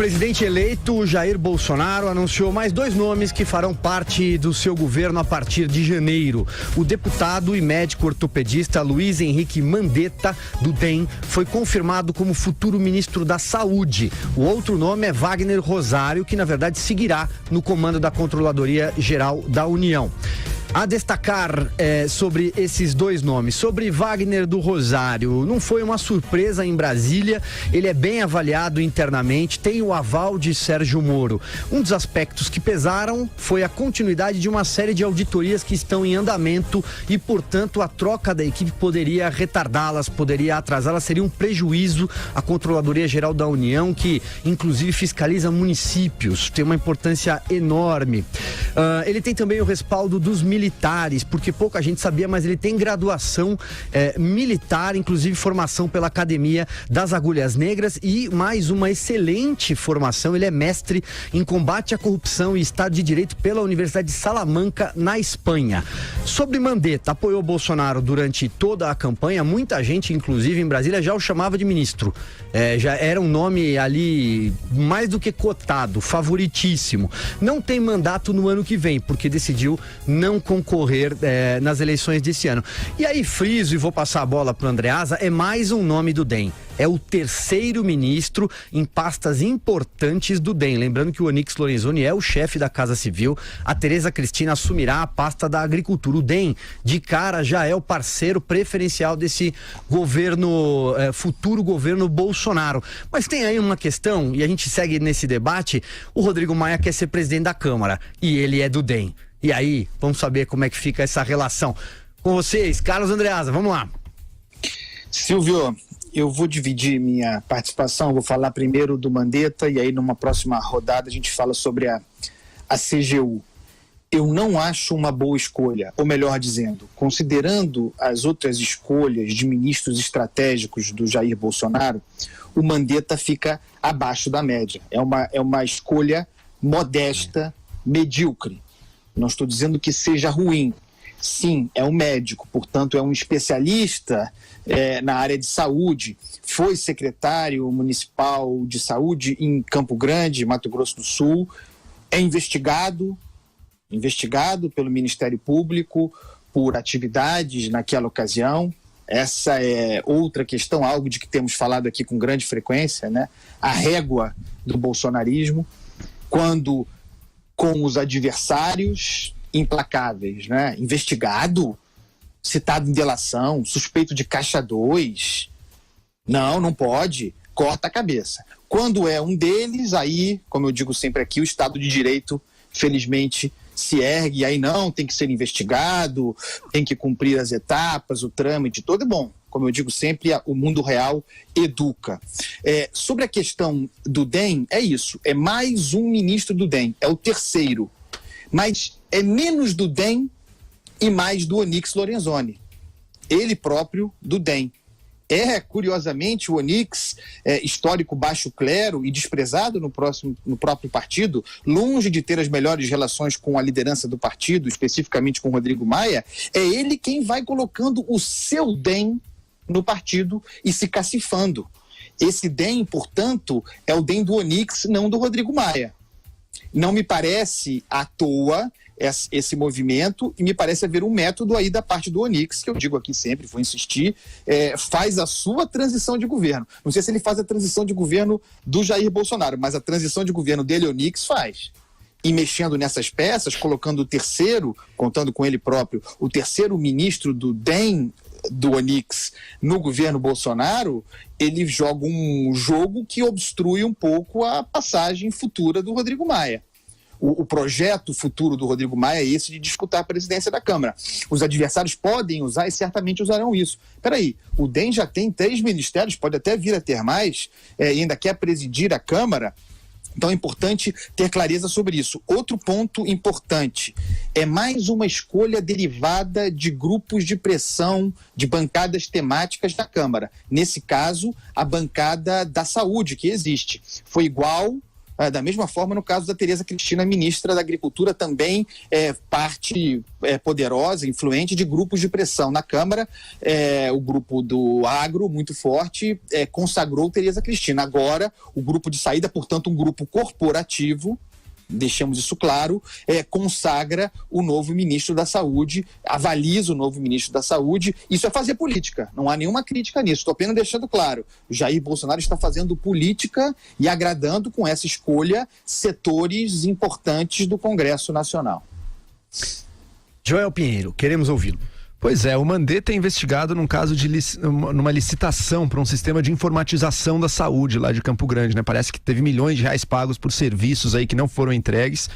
presidente eleito Jair Bolsonaro anunciou mais 2 nomes que farão parte do seu governo a partir de janeiro. O deputado e médico ortopedista Luiz Henrique Mandetta, do DEM, foi confirmado como futuro ministro da Saúde. O outro nome é Wagner Rosário, que na verdade seguirá no comando da Controladoria Geral da União. A destacar sobre esses 2 nomes. Sobre Wagner do Rosário, não foi uma surpresa em Brasília, ele é bem avaliado internamente, tem o aval de Sérgio Moro. Um dos aspectos que pesaram foi a continuidade de uma série de auditorias que estão em andamento e, portanto, a troca da equipe poderia retardá-las, poderia atrasá-las, seria um prejuízo à Controladoria Geral da União, que inclusive fiscaliza municípios, tem uma importância enorme. Ele tem também o respaldo dos militares, porque pouca gente sabia, mas ele tem graduação militar, inclusive formação pela Academia das Agulhas Negras e mais uma excelente formação. Ele é mestre em combate à corrupção e Estado de Direito pela Universidade de Salamanca, na Espanha. Sobre Mandetta, apoiou Bolsonaro durante toda a campanha, muita gente, inclusive em Brasília, já o chamava de ministro. Já era um nome ali mais do que cotado, favoritíssimo. Não tem mandato no ano que vem, porque decidiu não concorrer nas eleições desse ano. E aí friso, e vou passar a bola para o Andreasa, é mais um nome do DEM. É o 3º ministro em pastas importantes do DEM. Lembrando que o Onyx Lorenzoni é o chefe da Casa Civil, a Tereza Cristina assumirá a pasta da Agricultura. O DEM, de cara, já é o parceiro preferencial desse governo, futuro governo Bolsonaro. Mas tem aí uma questão, e a gente segue nesse debate, o Rodrigo Maia quer ser presidente da Câmara, e ele é do DEM. E aí, vamos saber como é que fica essa relação. Com vocês, Carlos Andreasa, vamos lá. Silvio, eu vou dividir minha participação, vou falar primeiro do Mandetta e aí numa próxima rodada a gente fala sobre a CGU. Eu não acho uma boa escolha, ou melhor dizendo, considerando as outras escolhas de ministros estratégicos do Jair Bolsonaro, o Mandetta fica abaixo da média. É uma escolha modesta, medíocre. Não estou dizendo que seja ruim. Sim, é um médico, portanto é um especialista na área de saúde. Foi secretário municipal de saúde em Campo Grande, Mato Grosso do Sul. É investigado pelo Ministério Público por atividades naquela ocasião. Essa é outra questão, algo de que temos falado aqui com grande frequência, né? A régua do bolsonarismo, quando com os adversários implacáveis, né? Investigado, citado em delação, suspeito de caixa 2. Não pode, corta a cabeça. Quando é um deles, aí, como eu digo sempre aqui, o Estado de Direito, felizmente, se ergue, e aí não, tem que ser investigado, tem que cumprir as etapas, o trâmite todo. É bom, como eu digo sempre, o mundo real educa. Sobre a questão do DEM, é isso, é mais um ministro do DEM, é o 3º, mas é menos do DEM e mais do Onyx Lorenzoni, ele próprio do DEM. Curiosamente, o Onyx, histórico baixo clero e desprezado no próprio partido, longe de ter as melhores relações com a liderança do partido, especificamente com o Rodrigo Maia, é ele quem vai colocando o seu DEM no partido e se cacifando. Esse DEM, portanto, é o DEM do Onyx, não do Rodrigo Maia. Não me parece à toa esse movimento, e me parece haver um método aí da parte do Onyx, que eu digo aqui sempre, vou insistir, faz a sua transição de governo. Não sei se ele faz a transição de governo do Jair Bolsonaro, mas a transição de governo dele, Onyx, faz. E mexendo nessas peças, colocando o 3º, contando com ele próprio, o 3º ministro do DEM, do Onyx, no governo Bolsonaro, ele joga um jogo que obstrui um pouco a passagem futura do Rodrigo Maia. O projeto futuro do Rodrigo Maia é esse de disputar a presidência da Câmara. Os adversários podem usar e certamente usarão isso. Peraí, o DEM já tem 3 ministérios, pode até vir a ter mais, e ainda quer presidir a Câmara. Então é importante ter clareza sobre isso. Outro ponto importante, é mais uma escolha derivada de grupos de pressão, de bancadas temáticas da Câmara. Nesse caso, a bancada da saúde que existe. Foi igual Da mesma forma, no caso da Tereza Cristina, ministra da Agricultura, também parte poderosa, influente de grupos de pressão na Câmara. O grupo do agro, muito forte, consagrou Tereza Cristina. Agora, o grupo de saída, portanto, um grupo corporativo, deixamos isso claro, consagra o novo ministro da Saúde, avaliza o novo ministro da Saúde. Isso é fazer política, não há nenhuma crítica nisso, estou apenas deixando claro. Jair Bolsonaro está fazendo política e agradando com essa escolha setores importantes do Congresso Nacional. Joel Pinheiro, queremos ouvi-lo. Pois é, o Mandetta é investigado num caso de numa licitação para um sistema de informatização da saúde lá de Campo Grande, né? Parece que teve milhões de reais pagos por serviços aí que não foram entregues.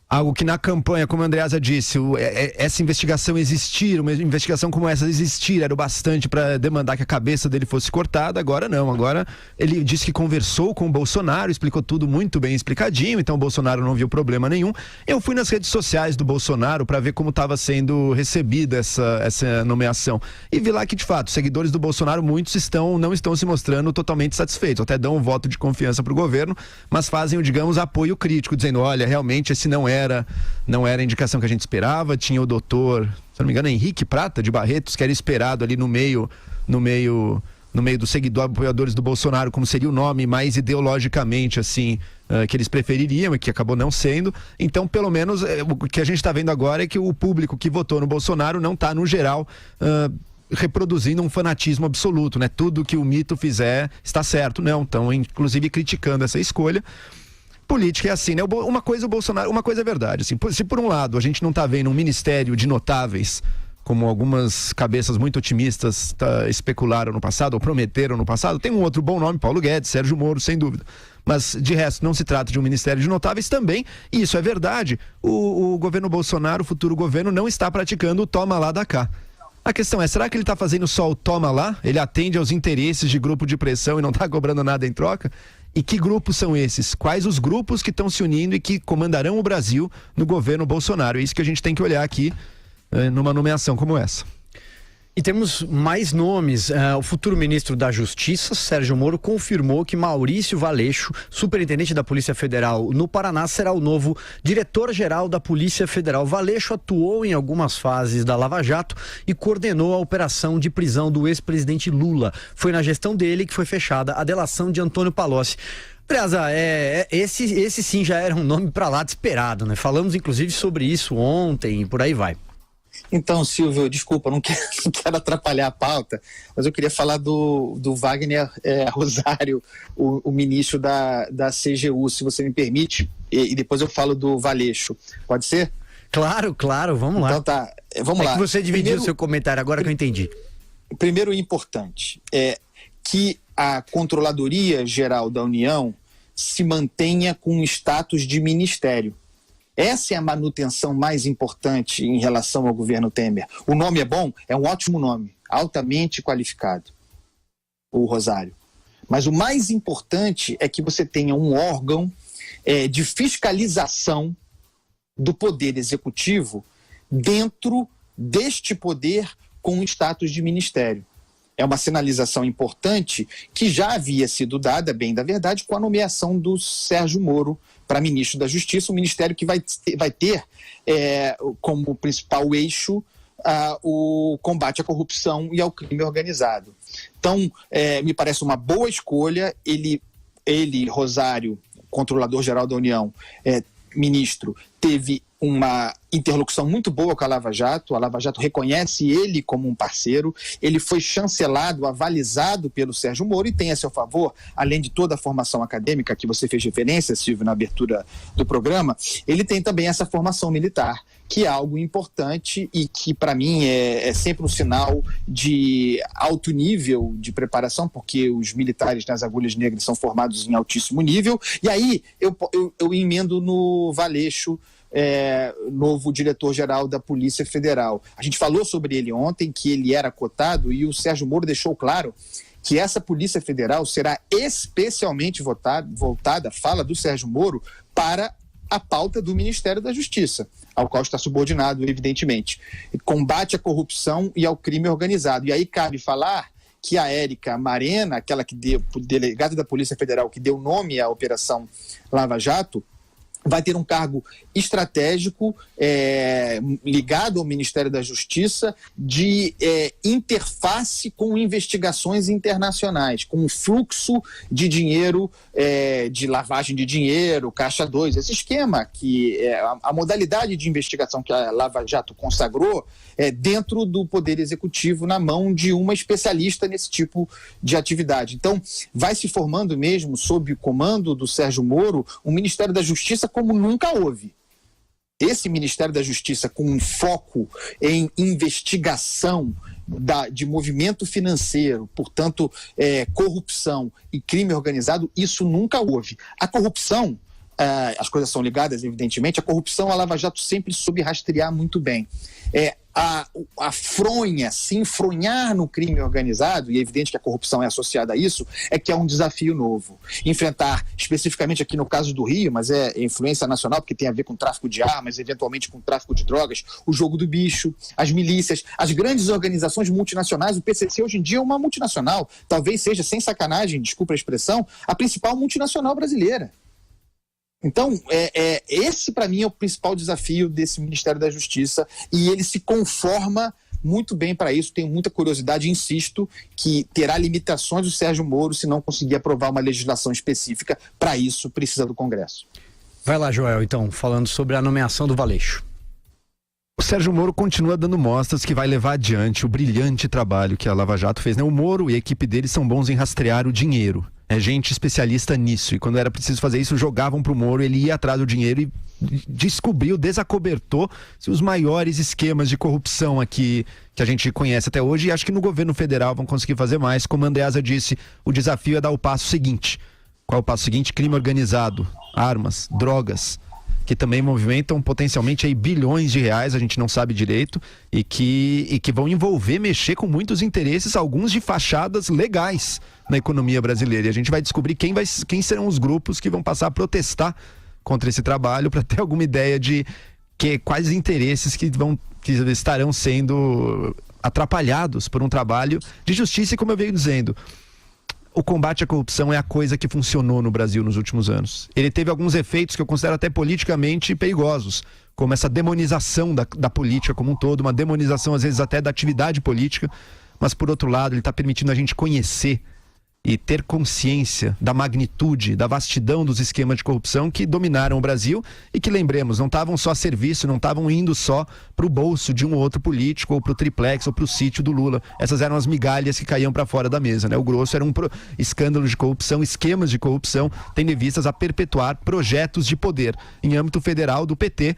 Algo que na campanha, como a Andreasa disse, essa investigação existir, uma investigação como essa existir, era o bastante para demandar que a cabeça dele fosse cortada. Agora não, agora ele disse que conversou com o Bolsonaro, explicou tudo muito bem explicadinho, então o Bolsonaro não viu problema nenhum. Eu fui nas redes sociais do Bolsonaro para ver como estava sendo recebida essa nomeação e vi lá que, de fato, os seguidores do Bolsonaro, muitos não estão se mostrando totalmente satisfeitos, até dão um voto de confiança para o governo, mas fazem, digamos, apoio crítico, dizendo, olha, realmente esse não era a indicação que a gente esperava. Tinha o doutor, se não me engano, Henrique Prata de Barretos, que era esperado ali no meio dos seguidores, apoiadores do Bolsonaro, como seria o nome mais ideologicamente assim, que eles prefeririam e que acabou não sendo. Então, pelo menos, o que a gente está vendo agora é que o público que votou no Bolsonaro não está, no geral, reproduzindo um fanatismo absoluto, né? Tudo que o mito fizer está certo, não. Estão, inclusive, criticando essa escolha. Política é assim, né? Uma coisa é verdade, assim, se por um lado a gente não está vendo um ministério de notáveis, como algumas cabeças muito otimistas especularam no passado, ou prometeram no passado, tem um outro bom nome, Paulo Guedes, Sérgio Moro, sem dúvida. Mas, de resto, não se trata de um ministério de notáveis também, e isso é verdade. O governo Bolsonaro, o futuro governo, não está praticando o toma lá da cá. A questão é, será que ele está fazendo só o toma lá? Ele atende aos interesses de grupo de pressão e não está cobrando nada em troca? E que grupos são esses? Quais os grupos que estão se unindo e que comandarão o Brasil no governo Bolsonaro? É isso que a gente tem que olhar aqui numa nomeação como essa. E temos mais nomes. O futuro ministro da Justiça, Sérgio Moro, confirmou que Maurício Valeixo, superintendente da Polícia Federal no Paraná, será o novo diretor-geral da Polícia Federal. Valeixo atuou em algumas fases da Lava Jato e coordenou a operação de prisão do ex-presidente Lula. Foi na gestão dele que foi fechada a delação de Antônio Palocci. Andreasa, esse sim já era um nome para lá de esperado, né? Falamos inclusive sobre isso ontem e por aí vai. Então, Silvio, desculpa, não quero atrapalhar a pauta, mas eu queria falar do Wagner Rosário, o ministro da CGU, se você me permite, e depois eu falo do Valeixo. Pode ser? Claro, vamos lá. Então tá, vamos lá. Que você dividiu o seu comentário agora que eu entendi. Primeiro, o importante é que a Controladoria Geral da União se mantenha com o status de ministério. Essa é a manutenção mais importante em relação ao governo Temer. O nome é bom? É um ótimo nome, altamente qualificado, o Rosário. Mas o mais importante é que você tenha um órgão de fiscalização do poder executivo dentro deste poder com o status de ministério. É uma sinalização importante que já havia sido dada, bem da verdade, com a nomeação do Sérgio Moro para ministro da Justiça, um ministério que vai ter como principal eixo o combate à corrupção e ao crime organizado. Então, me parece uma boa escolha. Ele Rosário, Controlador-Geral da União, ministro, teve uma interlocução muito boa com a Lava Jato reconhece ele como um parceiro, ele foi chancelado, avalizado pelo Sérgio Moro e tem a seu favor, além de toda a formação acadêmica que você fez referência, Silvio, na abertura do programa, ele tem também essa formação militar, que é algo importante e que para mim é sempre um sinal de alto nível de preparação, porque os militares nas agulhas negras são formados em altíssimo nível. E aí eu emendo no Valeixo, novo diretor-geral da Polícia Federal. A gente falou sobre ele ontem, que ele era cotado, e o Sérgio Moro deixou claro que essa Polícia Federal será especialmente voltada, fala do Sérgio Moro, para a pauta do Ministério da Justiça, ao qual está subordinado, evidentemente. Combate à corrupção e ao crime organizado. E aí cabe falar que a Érica Marena, aquela que deu, delegada da Polícia Federal, que deu nome à Operação Lava Jato, vai ter um cargo estratégico ligado ao Ministério da Justiça de interface com investigações internacionais, com o fluxo de dinheiro, de lavagem de dinheiro, Caixa 2, esse esquema que a modalidade de investigação que a Lava Jato consagrou dentro do Poder Executivo na mão de uma especialista nesse tipo de atividade. Então, vai se formando mesmo, sob o comando do Sérgio Moro, um Ministério da Justiça como nunca houve. Esse Ministério da Justiça com um foco em investigação de movimento financeiro, portanto, corrupção e crime organizado, isso nunca houve. A corrupção, as coisas são ligadas, evidentemente, a corrupção, a Lava Jato sempre soube rastrear muito bem. A fronha, se enfronhar no crime organizado, e é evidente que a corrupção é associada a isso, que é um desafio novo. Enfrentar, especificamente aqui no caso do Rio, mas é influência nacional, porque tem a ver com tráfico de armas, eventualmente com tráfico de drogas, o jogo do bicho, as milícias, as grandes organizações multinacionais. O PCC hoje em dia é uma multinacional, talvez seja, sem sacanagem, desculpa a expressão, a principal multinacional brasileira. Então, esse para mim é o principal desafio desse Ministério da Justiça, e ele se conforma muito bem para isso. Tenho muita curiosidade e insisto que terá limitações o Sérgio Moro se não conseguir aprovar uma legislação específica. Para isso, precisa do Congresso. Vai lá, Joel, então, falando sobre a nomeação do Valeixo. O Sérgio Moro continua dando mostras que vai levar adiante o brilhante trabalho que a Lava Jato fez, né? O Moro e a equipe dele são bons em rastrear o dinheiro. É gente especialista nisso. E quando era preciso fazer isso, jogavam pro Moro, ele ia atrás do dinheiro e descobriu, desacobertou os maiores esquemas de corrupção aqui que a gente conhece até hoje. E acho que no governo federal vão conseguir fazer mais. Como a Andreasa disse, o desafio é dar o passo seguinte. Qual é o passo seguinte? Crime organizado, armas, drogas, que também movimentam potencialmente aí bilhões de reais, a gente não sabe direito, e que vão envolver, mexer com muitos interesses, alguns de fachadas legais na economia brasileira. E a gente vai descobrir quem serão os grupos que vão passar a protestar contra esse trabalho, para ter alguma ideia de quais interesses que estarão sendo atrapalhados por um trabalho de justiça. E como eu venho dizendo, o combate à corrupção é a coisa que funcionou no Brasil nos últimos anos. Ele teve alguns efeitos que eu considero até politicamente perigosos, como essa demonização da política como um todo, uma demonização às vezes até da atividade política, mas por outro lado ele está permitindo a gente conhecer e ter consciência da magnitude, da vastidão dos esquemas de corrupção que dominaram o Brasil e que, lembremos, não estavam só a serviço, não estavam indo só para o bolso de um ou outro político, ou para o triplex, ou para o sítio do Lula. Essas eram as migalhas que caíam para fora da mesa, né? O grosso era escândalos de corrupção, esquemas de corrupção, tendo vistas a perpetuar projetos de poder em âmbito federal do PT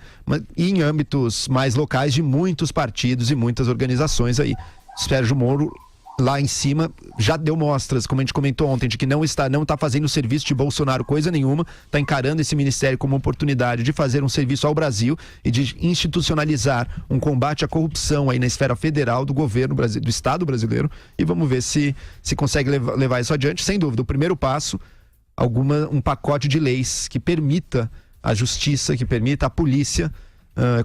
e em âmbitos mais locais de muitos partidos e muitas organizações aí. Sérgio Moro, lá em cima, já deu mostras, como a gente comentou ontem, de que não está fazendo o serviço de Bolsonaro coisa nenhuma, está encarando esse ministério como uma oportunidade de fazer um serviço ao Brasil e de institucionalizar um combate à corrupção aí na esfera federal do governo do Estado brasileiro, e vamos ver se consegue levar isso adiante. Sem dúvida, o primeiro passo, um pacote de leis que permita a justiça, que permita a polícia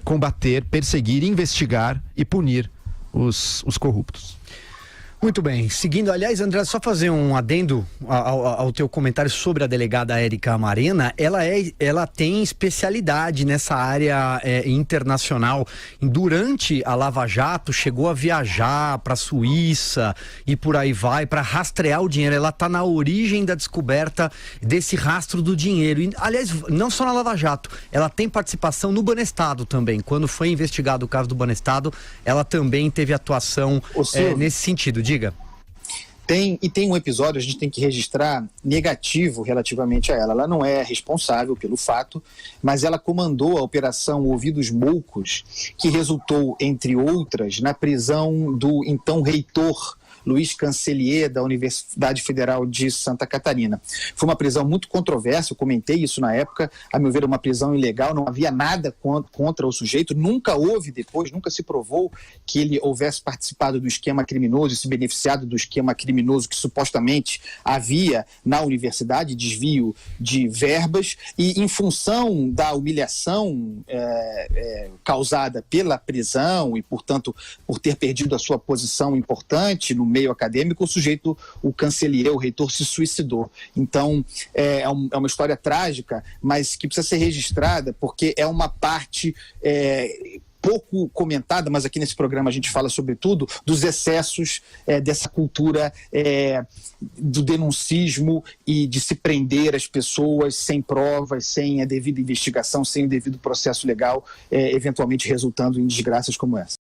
combater, perseguir, investigar e punir os corruptos. Muito bem, seguindo, aliás, André, só fazer um adendo ao teu comentário sobre a delegada Érica Marena. Ela tem especialidade nessa área internacional. Durante a Lava Jato, chegou a viajar para a Suíça e por aí vai, para rastrear o dinheiro. Ela está na origem da descoberta desse rastro do dinheiro. E, aliás, não só na Lava Jato, ela tem participação no Banestado também. Quando foi investigado o caso do Banestado, ela também teve atuação nesse sentido. Diga. Tem um episódio, a gente tem que registrar, negativo relativamente a ela. Ela não é responsável pelo fato, mas ela comandou a Operação Ouvidos Moucos, que resultou, entre outras, na prisão do então reitor Luiz Cancelier, da Universidade Federal de Santa Catarina. Foi uma prisão muito controversa, eu comentei isso na época, a meu ver uma prisão ilegal, não havia nada contra o sujeito, nunca houve depois, nunca se provou que ele houvesse participado do esquema criminoso e se beneficiado do esquema criminoso que supostamente havia na universidade, desvio de verbas, e em função da humilhação causada pela prisão e, portanto, por ter perdido a sua posição importante no meio acadêmico, o cancelier, o reitor, se suicidou. Então, é uma história trágica, mas que precisa ser registrada, porque é uma parte pouco comentada, mas aqui nesse programa a gente fala sobretudo dos excessos dessa cultura do denuncismo e de se prender as pessoas sem provas, sem a devida investigação, sem o devido processo legal, eventualmente resultando em desgraças como essa.